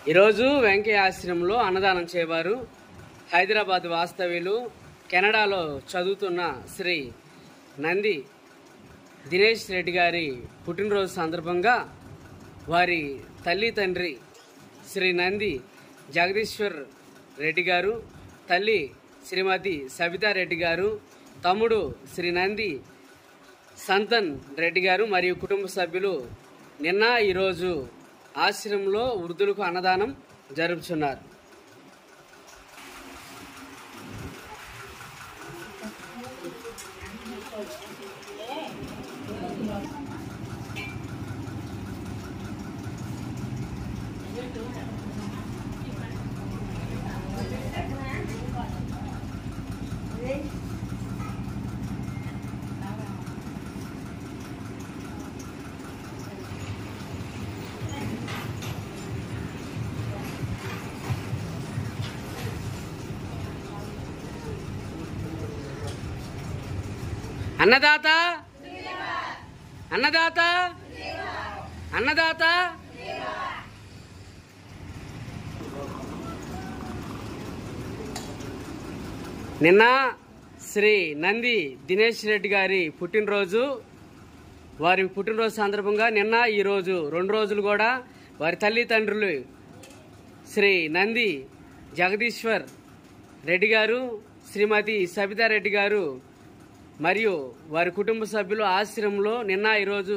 ఈరోజు వెంకయ్య ఆశ్రమంలో అన్నదానం చేయవారు హైదరాబాద్ వాస్తవ్యులు, కెనడాలో చదువుతున్న శ్రీ నంది దినేష్ రెడ్డి గారి పుట్టినరోజు సందర్భంగా వారి తల్లి తండ్రి శ్రీ నంది జగదీశ్వర్ రెడ్డి గారు, తల్లి శ్రీమతి సబితా రెడ్డి గారు, తమ్ముడు శ్రీ నంది సంతన్ రెడ్డి గారు మరియు కుటుంబ సభ్యులు నిన్న ఈరోజు ఆశ్రమంలో వృద్ధులకు అన్నదానం జరుపుతున్నారు. అన్నదాత అన్నదాత అన్నదాత నిన్న శ్రీ నంది దినేష్ రెడ్డి గారి పుట్టినరోజు. వారి పుట్టినరోజు సందర్భంగా నిన్న ఈరోజు 2 రోజులు కూడా వారి తల్లిదండ్రులు శ్రీ నంది జగదీశ్వర్ రెడ్డి గారు, శ్రీమతి సబితా రెడ్డి గారు మరియు వారి కుటుంబ సభ్యులు ఆశ్రమంలో నిన్న ఈరోజు